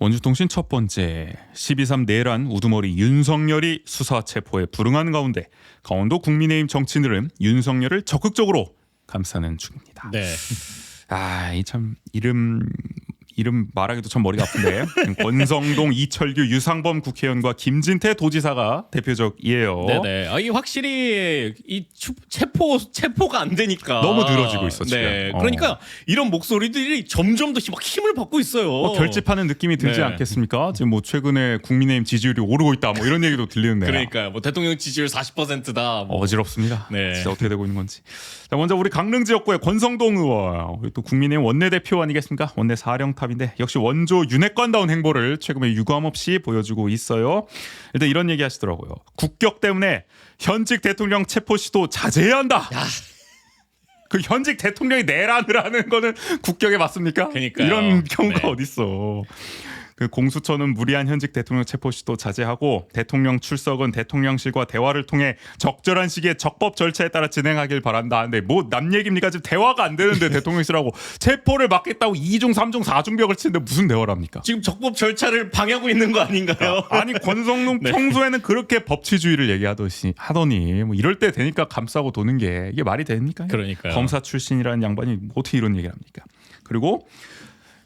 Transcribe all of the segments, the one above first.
원주통신 첫 번째 12.3 내란 우두머리 윤석열이 수사 체포에 불응하는 가운데 강원도 국민의힘 정치인들은 윤석열을 적극적으로 감싸는 중입니다. 네. 이 참 이름 말하기도 참 머리가 아픈데 권성동, 이철규, 유상범 국회의원과 김진태 도지사가 대표적이에요. 네네. 이 확실히 이 체포가 안 되니까 너무 늘어지고 있어 지금. 네. 그러니까 이런 목소리들이 점점 더 막 힘을 받고 있어요. 결집하는 느낌이 들지 네. 않겠습니까? 지금 뭐 최근에 국민의힘 지지율이 오르고 있다, 뭐 이런 얘기도 들리는데요. 그러니까요. 뭐 대통령 지지율 40%다. 뭐. 어지럽습니다. 네. 진짜 어떻게 되고 있는 건지. 자, 먼저 우리 강릉 지역구의 권성동 의원, 우리 또 국민의힘 원내대표 아니겠습니까? 원내 사령탑인데 역시 원조 윤핵관다운 행보를 최근에 유감 없이 보여주고 있어요. 일단 이런 얘기 하시더라고요. 국격 때문에 현직 대통령 체포 시도 자제해야 한다. 그 현직 대통령이 내란을 하는 거는 국격에 맞습니까? 그러니까요. 이런 경우가 네. 어딨어. 그 공수처는 무리한 현직 대통령 체포 시도 자제하고 대통령 출석은 대통령실과 대화를 통해 적절한 시기에 적법 절차에 따라 진행하길 바란다. 근데 뭐 남 얘기입니까? 지금 대화가 안 되는데 대통령실하고 체포를 막겠다고 2중, 3중, 4중벽을 치는데 무슨 대화를 합니까? 지금 적법 절차를 방해하고 있는 거 아닌가요? 아니 권성동 네. 평소에는 그렇게 법치주의를 얘기하더니 뭐 이럴 때 되니까 감싸고 도는 게 이게 말이 됩니까? 그러니까요. 검사 출신이라는 양반이 어떻게 이런 얘기를 합니까? 그리고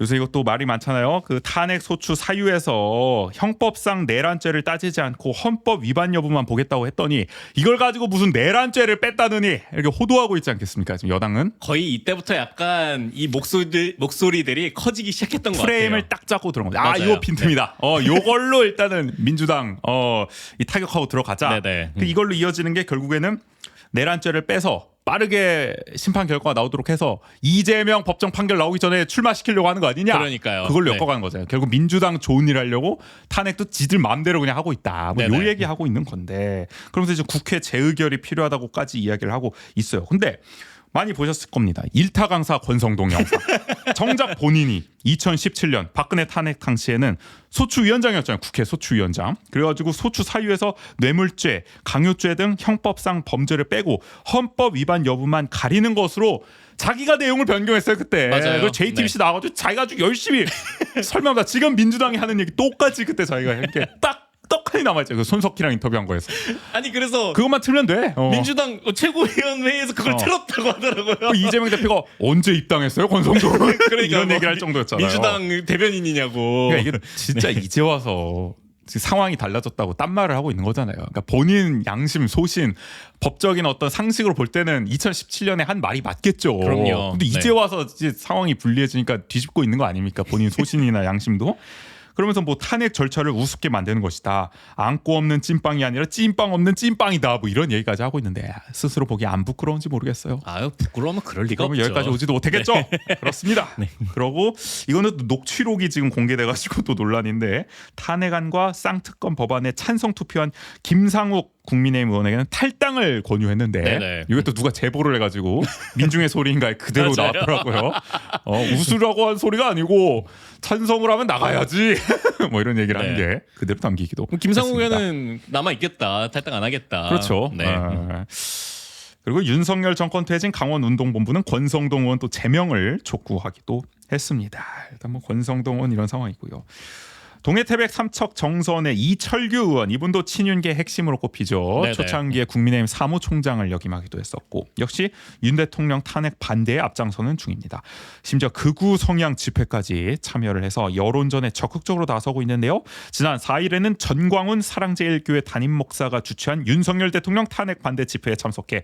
요새 이것도 말이 많잖아요. 그 탄핵 소추 사유에서 형법상 내란죄를 따지지 않고 헌법 위반 여부만 보겠다고 했더니 이걸 가지고 무슨 내란죄를 뺐다느니 이렇게 호도하고 있지 않겠습니까? 지금 여당은 거의 이때부터 약간 이 목소리들이 커지기 시작했던 것 같아요. 프레임을 딱 잡고 들어간 거죠. 맞아요. 이거 빈틈이다. 요걸로 일단은 민주당 이 타격하고 들어가자. 네네. 이걸로 이어지는 게 결국에는 내란죄를 빼서 빠르게 심판 결과가 나오도록 해서 이재명 법정 판결 나오기 전에 출마시키려고 하는 거 아니냐? 그러니까요. 그걸로 네. 엮어가는 거잖아요. 결국 민주당 좋은 일 하려고 탄핵도 지들 마음대로 그냥 하고 있다. 뭐 요 네네. 얘기하고 있는 건데 그러면서 이제 국회 재의결이 필요하다고까지 이야기를 하고 있어요. 근데 많이 보셨을 겁니다. 일타 강사 권성동 영상. 정작 본인이 2017년 박근혜 탄핵 당시에는 소추위원장이었잖아요. 국회 소추위원장. 그래가지고 소추 사유에서 뇌물죄, 강요죄 등 형법상 범죄를 빼고 헌법 위반 여부만 가리는 것으로 자기가 내용을 변경했어요 그때. 맞아요. 그 JTBC 나와가지고 자기가 아주 열심히 설명합니다. 지금 민주당이 하는 얘기 똑같이 그때 자기가 이렇게 딱 떡하니 남아있죠. 그 손석희랑 인터뷰한 거에서. 아니 그래서 그것만 틀면 돼. 민주당 최고위원회에서 그걸 틀었다고 하더라고요. 그 이재명 대표가 언제 입당했어요 권성동? 그러니까 이런 뭐 얘기를 할 정도였잖아요. 민주당 대변인이냐고. 그러니까 이게 진짜 이제 와서 상황이 달라졌다고 딴 말을 하고 있는 거잖아요. 그러니까 본인 양심, 소신, 법적인 어떤 상식으로 볼 때는 2017년에 한 말이 맞겠죠. 그럼요. 근데 이제 네. 와서 이제 상황이 불리해지니까 뒤집고 있는 거 아닙니까? 본인 소신이나 양심도. 그러면서 뭐 탄핵 절차를 우습게 만드는 것이다. 안고 없는 찐빵이 아니라 찐빵 없는 찐빵이다. 뭐 이런 얘기까지 하고 있는데 스스로 보기 안 부끄러운지 모르겠어요. 아유 부끄러우면 그럴 리가 그러면 없죠. 여기까지 오지도 못했겠죠. 그렇습니다. 그러고 이거는 또 녹취록이 지금 공개돼가지고 또 논란인데 탄핵안과 쌍특검 법안에 찬성 투표한 김상욱 국민의힘 의원에게는 탈당을 권유했는데 네네. 이게 또 누가 제보를 해가지고 민중의 소리인가에 그대로 맞아요. 나왔더라고요. 웃으라고 한 소리가 아니고 찬성을 하면 나가야지. 뭐 이런 얘기를 하는 네. 게 그대로 담기기도. 김상욱 했습니다. 의원은 남아 있겠다. 탈당 안 하겠다. 그렇죠. 네. 그리고 윤석열 정권 퇴진 강원운동본부는 권성동 의원 또 제명을 촉구하기도 했습니다. 일단 뭐 권성동 의원 이런 상황이고요. 동해태백 삼척 정선의 이철규 의원 이분도 친윤계 핵심으로 꼽히죠. 네네. 초창기에 국민의힘 사무총장을 역임하기도 했었고 역시 윤 대통령 탄핵 반대에 앞장서는 중입니다. 심지어 극우 성향 집회까지 참여를 해서 여론전에 적극적으로 나서고 있는데요. 지난 4일에는 전광훈 사랑제일교회 담임 목사가 주최한 윤석열 대통령 탄핵 반대 집회에 참석해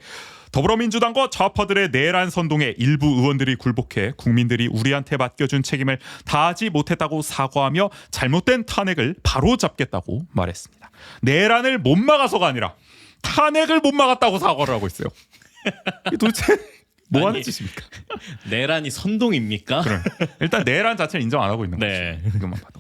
더불어민주당과 좌파들의 내란 선동에 일부 의원들이 굴복해 국민들이 우리한테 맡겨준 책임을 다하지 못했다고 사과하며 잘못된 탄핵을 바로잡겠다고 말했습니다. 내란을 못 막아서가 아니라 탄핵을 못 막았다고 사과를 하고 있어요. 이게 도대체 뭐 하는 아니, 짓입니까? 내란이 선동입니까? 그래. 일단 내란 자체를 인정 안 하고 있는 네. 거죠. 이것만 봐도.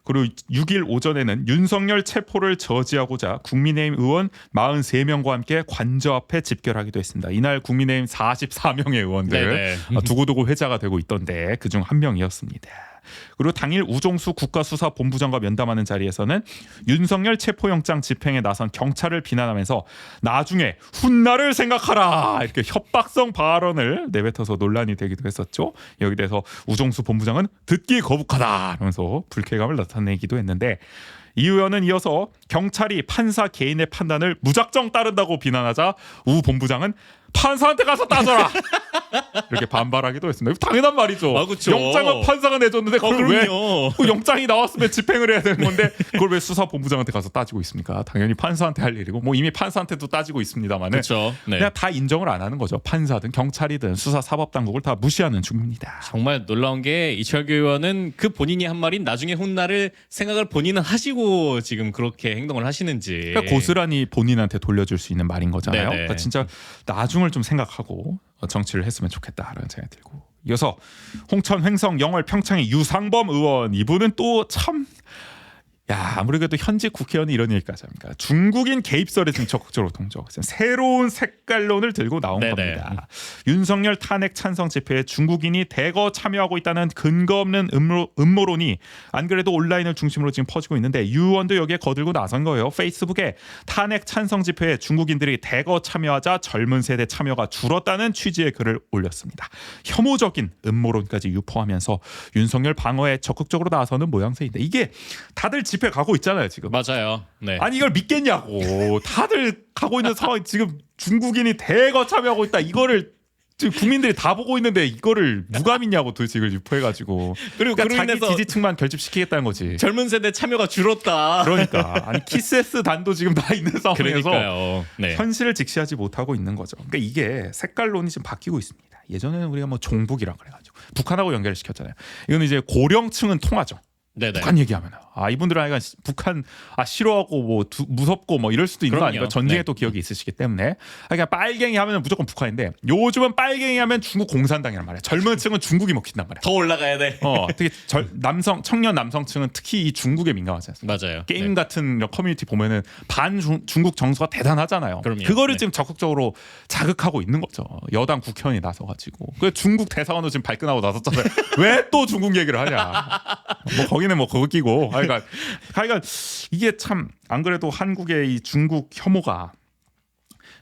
그리고 6일 오전에는 윤석열 체포를 저지하고자 국민의힘 의원 43명과 함께 관저 앞에 집결하기도 했습니다. 이날 국민의힘 44명의 의원들 네네. 두고두고 회자가 되고 있던데 그중 한 명이었습니다. 그리고 당일 우종수 국가수사본부장과 면담하는 자리에서는 윤석열 체포영장 집행에 나선 경찰을 비난하면서 나중에 훗날을 생각하라 이렇게 협박성 발언을 내뱉어서 논란이 되기도 했었죠. 여기 대해서 우종수 본부장은 듣기 거북하다 이러면서 불쾌감을 나타내기도 했는데 이 의원은 이어서 경찰이 판사 개인의 판단을 무작정 따른다고 비난하자 우 본부장은 판사한테 가서 따져라 이렇게 반발하기도 했습니다. 당연한 말이죠. 아, 그쵸. 영장은 판사가 내줬는데 그걸 왜 그럼요. 그 영장이 나왔으면 집행을 해야 되는 건데 그걸 왜 수사본부장한테 가서 따지고 있습니까? 당연히 판사한테 할 일이고 뭐 이미 판사한테도 따지고 있습니다만은 그렇죠. 네. 그냥 다 인정을 안 하는 거죠. 판사든 경찰이든 수사사법당국을 다 무시하는 중입니다. 정말 놀라운 게 이철규 의원은 그 본인이 한 말인 나중에 훗날을 생각을 본인은 하시고 지금 그렇게 행동을 하시는지. 그러니까 고스란히 본인한테 돌려줄 수 있는 말인 거잖아요. 네네. 그러니까 진짜 나중을 좀 생각하고 정치를 했으면 좋겠다라는 생각이 들고 이어서 홍천, 횡성, 영월, 평창의 유상범 의원 이분은 또 참 아무래도 현직 국회의원이 이런 얘기까지 합니까? 중국인 개입설에 지금 적극적으로 동조. 새로운 색깔론을 들고 나온 네네. 겁니다. 윤석열 탄핵 찬성 집회에 중국인이 대거 참여하고 있다는 근거 없는 음모론이 안 그래도 온라인을 중심으로 지금 퍼지고 있는데 유 의원도 여기에 거들고 나선 거예요. 페이스북에 탄핵 찬성 집회에 중국인들이 대거 참여하자 젊은 세대 참여가 줄었다는 취지의 글을 올렸습니다. 혐오적인 음모론까지 유포하면서 윤석열 방어에 적극적으로 나서는 모양새인데 이게 다들 집회 가고 있잖아요 지금. 맞아요. 네. 아니 이걸 믿겠냐고. 다들 가고 있는 상황 지금 중국인이 대거 참여하고 있다. 이거를 지금 국민들이 다 보고 있는데 이거를 누가 믿냐고 도대체 이걸 유포해가지고. 그리고 그러니까 그로 자기 인해서 지지층만 결집시키겠다는 거지. 젊은 세대 참여가 줄었다. 그러니까 아니 키스S 단도 지금 다 있는 상황에서 그러니까요. 네. 현실을 직시하지 못하고 있는 거죠. 그러니까 이게 색깔론이 지금 바뀌고 있습니다. 예전에는 우리가 뭐 종북이라 그래가지고 북한하고 연결시켰잖아요. 이거는 이제 고령층은 통하죠. 네네. 북한 얘기하면 이분들은 약간 북한 싫어하고 뭐 무섭고 뭐 이럴 수도 있는 거 그럼요. 아닙니까? 전쟁에 네. 또 기억이 있으시기 때문에 그러니까 빨갱이 하면 무조건 북한인데 요즘은 빨갱이 하면 중국 공산당이란 말이야. 젊은 층은 중국이 먹힌단 말이야. 더 올라가야 돼. 특히 청년 남성층은 특히 이 중국에 민감하지 않습니까? 맞아요. 게임 네. 같은 이런 커뮤니티 보면은 중국 정서가 대단하잖아요. 그럼요. 그거를 네. 지금 적극적으로 자극하고 있는 거죠. 여당 국회의원이 나서가지고 그 중국 대사관도 지금 발끈하고 나섰잖아요. 왜 또 중국 얘기를 하냐? 뭐 거기는 뭐 그거 끼고 그러니까 이게 참 안 그래도 한국의 이 중국 혐오가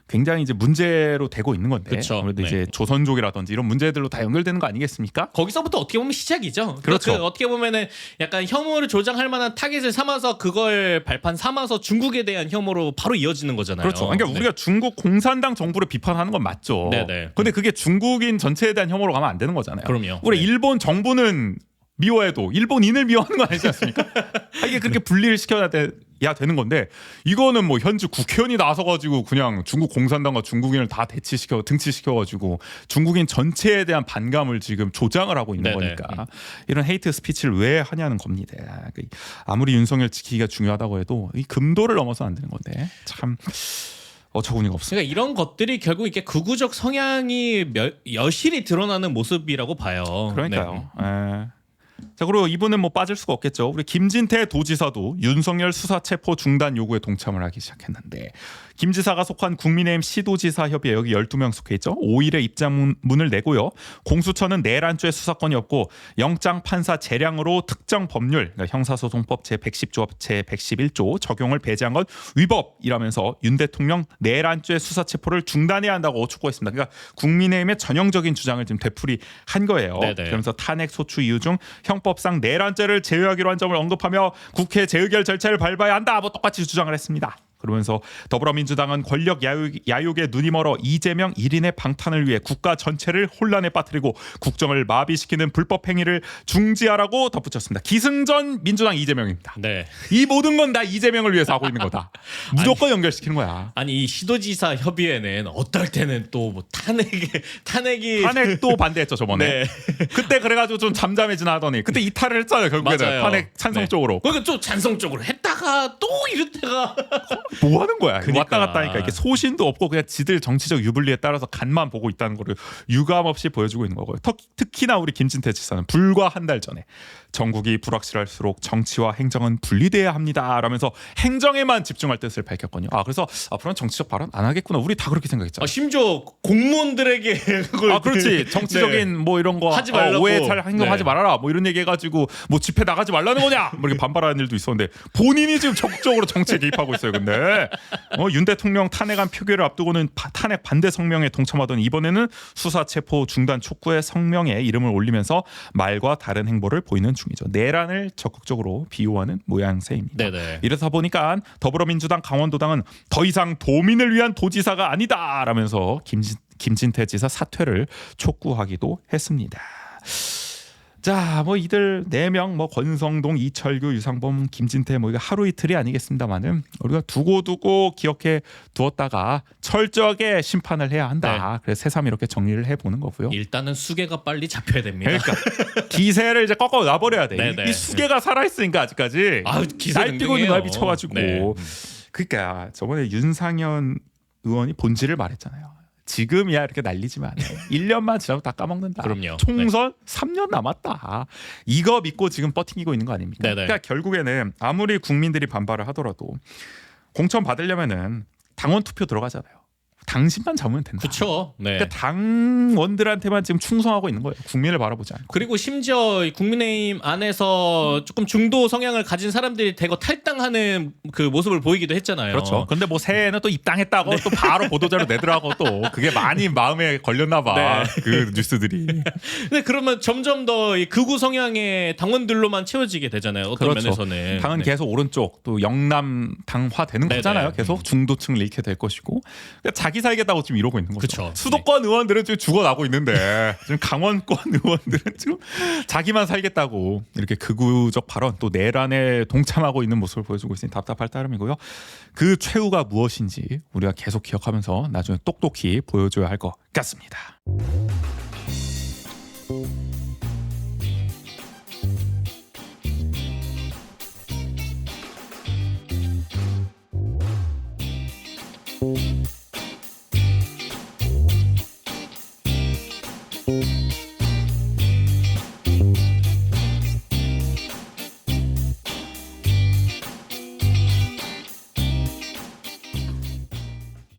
굉장히 이제 문제로 되고 있는 건데 그쵸. 아무래도 네. 이제 조선족이라든지 이런 문제들로 다 연결되는 거 아니겠습니까? 거기서부터 어떻게 보면 시작이죠. 그렇죠. 그 어떻게 보면은 약간 혐오를 조장할 만한 타겟을 삼아서 그걸 발판 삼아서 중국에 대한 혐오로 바로 이어지는 거잖아요. 그렇죠. 그러니까 네. 우리가 중국 공산당 정부를 비판하는 건 맞죠. 네네. 근데 그게 중국인 전체에 대한 혐오로 가면 안 되는 거잖아요. 그럼요. 우리 네. 일본 정부는 미워해도 일본인을 미워하는 건 아니지 않습니까? 이게 그렇게 분리를 시켜야 되는 건데 이거는 뭐 현직 국회의원이 나서가지고 그냥 중국 공산당과 중국인을 다 등치시켜가지고 중국인 전체에 대한 반감을 지금 조장을 하고 있는 네네. 거니까 이런 헤이트 스피치를 왜 하냐는 겁니다. 아무리 윤석열 지키기가 중요하다고 해도 이 금도를 넘어서 안 되는 건데 참 어처구니가 없습니다. 그러니까 이런 것들이 결국 이렇게 극우적 성향이 여실히 드러나는 모습이라고 봐요. 그러니까요. 네. 자, 그리고 이분은 뭐 빠질 수가 없겠죠. 우리 김진태 도지사도 윤석열 수사 체포 중단 요구에 동참을 하기 시작했는데 김 지사가 속한 국민의힘 시도지사 협의회 여기 12명 속해 있죠. 5일에 입장문을 내고요. 공수처는 내란죄 수사권이 없고 영장 판사 재량으로 특정 법률 그러니까 형사소송법 제110조 제111조 적용을 배제한 건 위법이라면서 윤 대통령 내란죄 수사 체포를 중단해야 한다고 촉구했습니다. 그러니까 국민의힘의 전형적인 주장을 지금 되풀이한 거예요. 네네. 그러면서 탄핵 소추 이유 중 형법상 내란죄를 제외하기로 한 점을 언급하며 국회 재의결 절차를 밟아야 한다. 뭐 똑같이 주장을 했습니다. 그러면서 더불어민주당은 권력 야욕에 눈이 멀어 이재명 1인의 방탄을 위해 국가 전체를 혼란에 빠뜨리고 국정을 마비시키는 불법 행위를 중지하라고 덧붙였습니다. 기승전 민주당 이재명입니다. 네. 이 모든 건 다 이재명을 위해서 하고 있는 거다. 무조건 연결시키는 거야. 아니 이 시도지사 협의회는 어떨 때는 또 뭐 탄핵이 탄핵도 반대했죠 저번에. 네. 그때 그래가지고 좀 잠잠해지나 하더니 그때 이탈을 했잖아요 결국에는. 맞아요. 탄핵 찬성 네. 쪽으로. 그러니까 좀 찬성적으로 했다가 또 이랬다가 뭐 하는 거야? 그러니까. 왔다 갔다 하니까 이게 소신도 없고 그냥 지들 정치적 유불리에 따라서 간만 보고 있다는 거를 유감 없이 보여주고 있는 거고요. 특히나 우리 김진태 지사는 불과 한 달 전에 전국이 불확실할수록 정치와 행정은 분리돼야 합니다. 라면서 행정에만 집중할 뜻을 밝혔거든요. 그래서 앞으로는 정치적 발언 안 하겠구나. 우리 다 그렇게 생각했잖아요. 심지어 공무원들에게 그걸 그렇지. 정치적인 뭐 이런 거 하지 말라고. 오해 잘 행동하지 말아라. 뭐 이런 얘기 해가지고 뭐 집회 나가지 말라는 거냐. 뭐 이렇게 반발하는 일도 있었는데 본인이 지금 적극적으로 정치에 개입하고 있어요. 근데 윤 대통령 탄핵안 표결을 앞두고는 탄핵 반대 성명에 동참하던 이번에는 수사 체포 중단 촉구의 성명에 이름을 올리면서 말과 다른 행보를 보이는 중이죠. 내란을 적극적으로 비호하는 모양새입니다. 네네. 이래서 보니까 더불어민주당 강원도당은 더 이상 도민을 위한 도지사가 아니다 라면서 김진태 지사 사퇴를 촉구하기도 했습니다. 자, 뭐 이들 4명 뭐 권성동, 이철규, 유상범, 김진태 뭐 이거 하루 이틀이 아니겠습니다만은 우리가 두고 기억해 두었다가 철저하게 심판을 해야 한다. 그래서 새삼 이렇게 정리를 해보는 거고요. 일단은 수계가 빨리 잡혀야 됩니다. 그러니까 기세를 이제 꺾어 놔버려야 돼. 네네. 이 수계가 살아있으니까 아직까지 기세 날뛰고 있는 등등해요. 날 미쳐가지고. 네. 그러니까 저번에 윤상현 의원이 본질을 말했잖아요. 지금이야 이렇게 날리지만 1년만 지나면 다 까먹는다. 그럼요. 총선 3년 남았다. 이거 믿고 지금 버티고 있는 거 아닙니까? 네네. 그러니까 결국에는 아무리 국민들이 반발을 하더라도 공천 받으려면은 당원 투표 들어가잖아요. 당신만 잡으면 된다. 그렇죠. 네. 그러니까 당원들한테만 지금 충성하고 있는 거예요. 국민을 바라보지 않고. 그리고 심지어 국민의힘 안에서 조금 중도 성향을 가진 사람들이 대거 탈당하는 그 모습을 보이기도 했잖아요. 그렇죠. 근데 뭐 새해에는 또 입당했다고 또 바로 보도자료 내더라고 또 그게 많이 마음에 걸렸나 봐. 네. 그 뉴스들이. 근데 그러면 점점 더 이 극우 성향의 당원들로만 채워지게 되잖아요. 어떤 그렇죠. 면에서는. 당은 네. 계속 오른쪽 또 영남 당화 되는 네네. 거잖아요. 계속 중도층을 잃게 될 것이고 그러니까 자기 살겠다고 지금 이러고 있는 거죠. 그쵸. 수도권 의원들은 지금 죽어나고 있는데 지금 강원권 의원들은 지금 자기만 살겠다고 이렇게 극우적 발언 또 내란에 동참하고 있는 모습을 보여주고 있으니 답답할 따름이고요. 그 최후가 무엇인지 우리가 계속 기억하면서 나중에 똑똑히 보여줘야 할 것 같습니다.